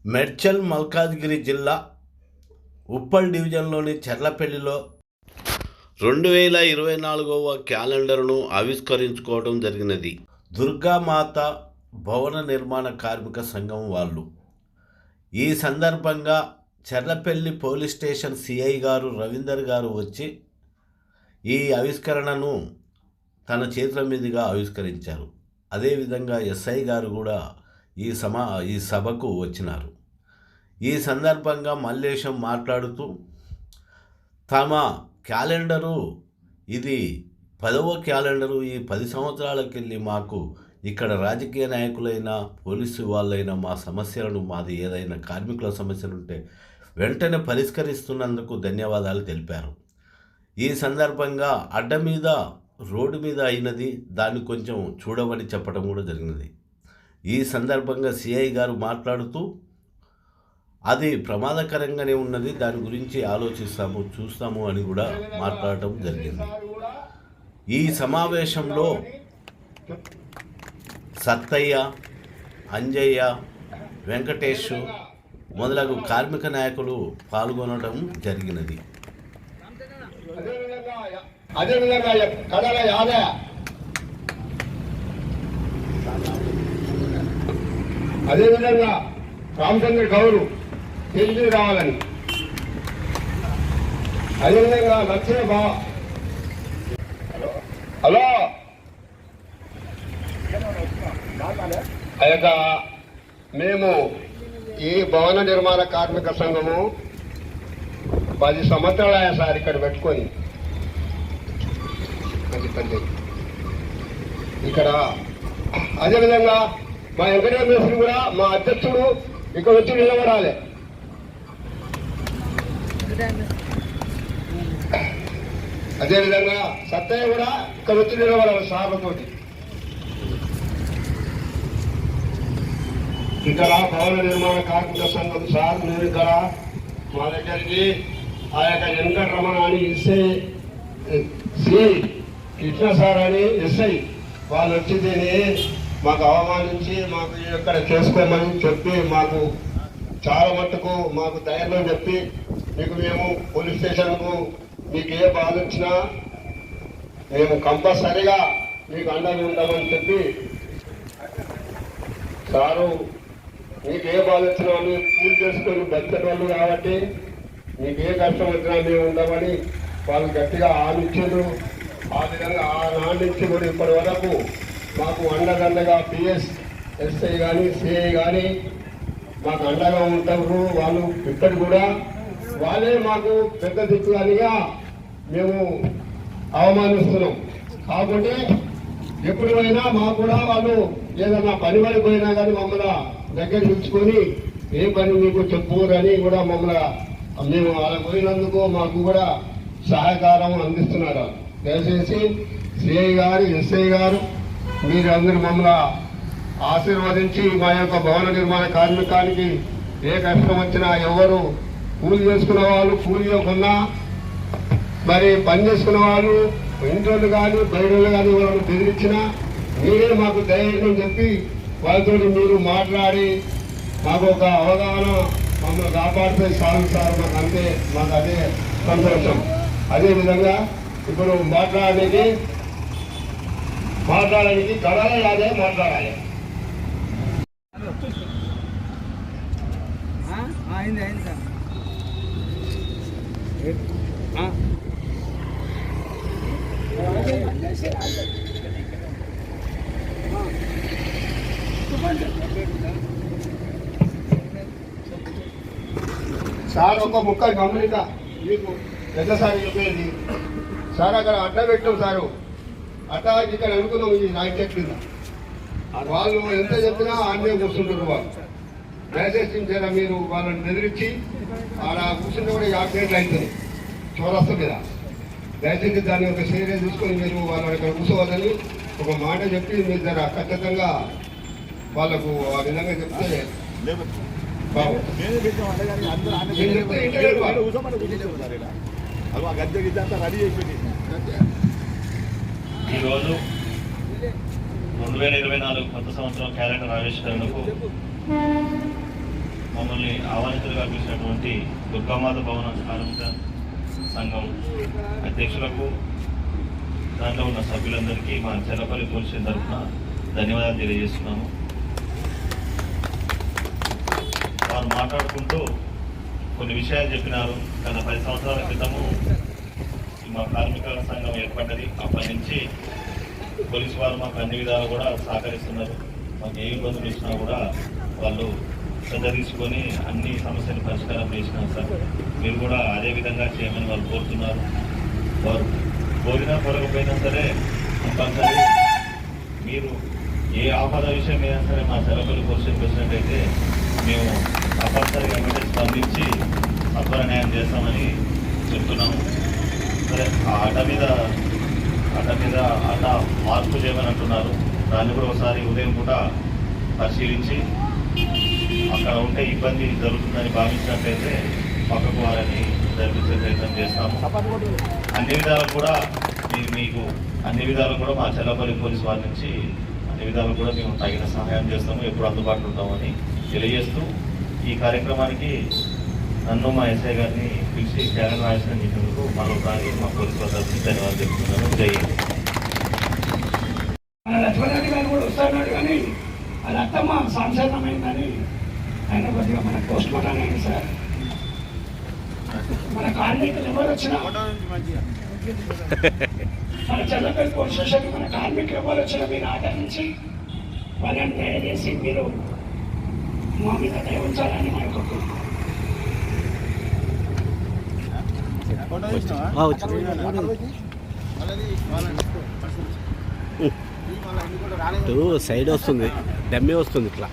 మేడ్చల్ మల్కాజ్గిరి జిల్లా ఉప్పల్ డివిజన్లోని చెర్లపల్లిలో 2024వ క్యాలెండర్ను ఆవిష్కరించుకోవడం జరిగినది. దుర్గామాత భవన నిర్మాణ కార్మిక సంఘం వాళ్ళు. ఈ సందర్భంగా చెర్లపల్లి పోలీస్ స్టేషన్ సిఐ గారు రవీందర్ గారు వచ్చి ఈ ఆవిష్కరణను తన చేతుల మీదుగా ఆవిష్కరించారు. అదేవిధంగా ఎస్ఐ గారు కూడా ఈ సభకు వచ్చినారు. ఈ సందర్భంగా మల్లేశం మాట్లాడుతూ తమ క్యాలెండరు ఇది 10వ క్యాలెండరు. ఈ 10 సంవత్సరాలకెళ్ళి మాకు ఇక్కడ రాజకీయ నాయకులైనా పోలీసు వాళ్ళైనా మా సమస్యలను మాది ఏదైనా కార్మికుల సమస్యలు ఉంటే వెంటనే పరిష్కరిస్తున్నందుకు ధన్యవాదాలు తెలిపారు. ఈ సందర్భంగా అడ్డ మీద రోడ్డు మీద అయినది దాన్ని కొంచెం చూడమని చెప్పడం కూడా జరిగినది. ఈ సందర్భంగా సిఐ గారు మాట్లాడుతూ అది ప్రమాదకరంగానే ఉన్నది, దాని గురించి చూస్తాము అని కూడా మాట్లాడటం జరిగింది. ఈ సమావేశంలో సత్తయ్య, అంజయ్య, వెంకటేష్ మొదలగు కార్మిక నాయకులు పాల్గొనడం జరిగినది. అదేవిధంగా రామచంద్ర గౌరు తెలిసి రావాలని, అదేవిధంగా లక్ష్మీ హలో ఆ యొక్క మేము ఈ భవన నిర్మాణ కార్మిక సంఘము 10 సంవత్సరాలు సార్ ఇక్కడ పెట్టుకొని ఇక్కడ. అదేవిధంగా మా వెంకటేశ్వర కూడా మా అధ్యక్షుడు ఇక్కడ వచ్చి నిలబడాలి. అదేవిధంగా సత్తయ్య కూడా ఇక్కడ వచ్చి నిలబడాలి సార్లతోటి. ఇక్కడ భవన నిర్మాణ కార్మిక సంఘం సార్ మీరు ఇక్కడ మా దగ్గరికి ఆ యొక్క వెంకటరమణ అని ఎస్ఐ, శ్రీ కృష్ణ సార్ అని ఎస్ఐ వాళ్ళు వచ్చిందని మాకు అవమానించి మాకు ఇక్కడ చేసుకోమని చెప్పి మాకు చాలా మట్టుకు మాకు ధైర్యం చెప్పి మేము పోలీస్ స్టేషన్కు మీకు ఏ బాధ వచ్చినా మేము కంపల్సరిగా మీకు అండగా ఉంటామని చెప్పి, సారు మీకు ఏ బాధ వచ్చినా మీరు పూజ చేసుకొని బతికేటోళ్ళు కాబట్టి మీకు ఏ కష్టం వచ్చినా మేము ఉండమని వాళ్ళు గట్టిగా హామీచ్చారు. ఆ విధంగా ఆ నాటి నుంచి కూడా ఇప్పటి వరకు మాకు అండదండగా పిఎస్, ఎస్ఐ కానీ సిఐ కానీ మాకు అండగా ఉంటారు. వాళ్ళు ఇప్పటి కూడా వాళ్ళే మాకు పెద్ద దిక్కుగానిగా మేము అవమానిస్తున్నాం. కాబట్టి ఎప్పుడైనా మాకు కూడా వాళ్ళు ఏదన్నా పని పడిపోయినా కానీ మమ్మల్ని దగ్గర ఉంచుకొని ఏ పని మీకు చెప్పుకోరని కూడా మమ్మల్ని మేము అలా పోయినందుకు మాకు కూడా సహకారం అందిస్తున్నారు. దయచేసి సిఐ గారు, ఎస్ఐ గారు మీరందరూ మమ్మల్ని ఆశీర్వదించి మా యొక్క భవన నిర్మాణ కార్మికానికి ఏ కష్టం వచ్చినా ఎవరు కూలి చేసుకున్న వాళ్ళు కూలి ఇవ్వకుండా మరి పని చేసుకున్న వాళ్ళు ఇంట్లో కానీ బయటలు కానీ వాళ్ళని బెదిరించినా మీరే మాకు ధైర్యం చెప్పి వాళ్ళతో మీరు మాట్లాడి మాకు ఒక అవగాహన మమ్మల్ని కాపాడితే చాలు సార్. మాకు అదే సంతోషం. అదేవిధంగా ఇప్పుడు మాట్లాడడానికి కడాలి అదే మాట్లాడాలి. సార్ ఒక ముక్క గమనిక మీకు పెద్దసారి చెప్పేది సార్, అక్కడ అడ్డ పెట్టాం సారు, అట్టా ఇక్కడ అనుకున్నాం ఈ నాయకు కింద వాళ్ళు ఎంత చెప్పినా ఆన్నే కూర్చుంటారు. వాళ్ళు దయచేసి మీరు వాళ్ళని బెదిరించి ఆడ కూర్చుంటే కూడా 50 గంటలు అవుతుంది చౌరస్తా మీద. దయచేసి దాన్ని ఒక సీరియస్ తీసుకొని మీరు వాళ్ళని ఇక్కడ కూర్చోవాలని ఒక మాట చెప్పి మీరు జర ఖచ్చితంగా వాళ్ళకు ఆ విధంగా చెప్తే ఈరోజు 2024 కొత్త సంవత్సరం క్యాలెండర్ ఆవిష్కరణకు మమ్మల్ని ఆహ్వానితులుగా పిలిచినటువంటి దుర్గామాత భవన కార్మిక సంఘం అధ్యక్షులకు దాంట్లో ఉన్న సభ్యులందరికీ మా చెల్లపల్లి పోలీస్ స్టేషన్ తరఫున ధన్యవాదాలు తెలియజేస్తున్నాము. వారు మాట్లాడుకుంటూ కొన్ని విషయాలు చెప్పినారు. గత 10 సంవత్సరాల క్రితము మా కార్మిక సంఘం ఏర్పడ్డది. అప్పటి నుంచి పోలీసు వారు మాకు అన్ని విధాలు కూడా సహకరిస్తున్నారు. మాకు ఏ ఇబ్బందులు ఇచ్చినా కూడా వాళ్ళు శ్రద్ధ తీసుకొని అన్ని సమస్యలు పరిష్కారం చేసినారు సార్. మీరు కూడా అదే విధంగా చేయమని వాళ్ళు కోరుతున్నారు. వారు కోరినా కోరకపోయినా సరే కంపల్సరీ మీరు ఏ ఆపద విషయం అయినా సరే మా చెల్లపల్లి పోలీసులకు వచ్చినట్టయితే మేము తప్పనిసరిగా వెంటనే స్పందించి సత్వర న్యాయం చేస్తామని చెప్తున్నాము. సరే ఆ ఆట మీద మార్పు చేయమని అంటున్నారు. దాన్ని కూడా ఒకసారి ఉదయం పూట పరిశీలించి అక్కడ ఉంటే ఇబ్బంది జరుగుతుందని భావించినట్లయితే పక్కకు వారిని జరిపించే ప్రయత్నం చేస్తాము. అన్ని విధాలు కూడా అన్ని విధాలు కూడా మా చెల్లపల్లి పోలీసు వారి నుంచి అన్ని విధాలు కూడా మేము తగిన సహాయం చేస్తాము, ఎప్పుడు అందుబాటులో ఉంటామని తెలియజేస్తూ ఈ కార్యక్రమానికి నన్ను మా ఎస్ఐ గారిని పిలిచి క్యాలెండర్ ఆవిష్కరణ చేసినందుకు మరోసారి మా పోలీసు వారి తరఫున ధన్యవాదాలు చెప్తున్నాను. జై హింద్. మన లక్ష్మణరెడ్డి గారు కూడా వస్తున్నాడు కానీ అది అత్తమ్మ సంశయమైందని ఆయన కొద్దిగా మన పోస్ట్ మార్టం అయింది సార్. మన కార్మికులు ఎవరు వచ్చినా మన చెల్లపల్లి పోలీస్ స్టేషన్కి మన కార్మికులు ఎవరు వచ్చినా మీరు ఆదరించి వాళ్ళని దయచేసి మీరు మా మీద దయ ఉంచాలని మా యొక్క సైడ్ వస్తుంది, డమ్మి వస్తుంది ఇట్లా.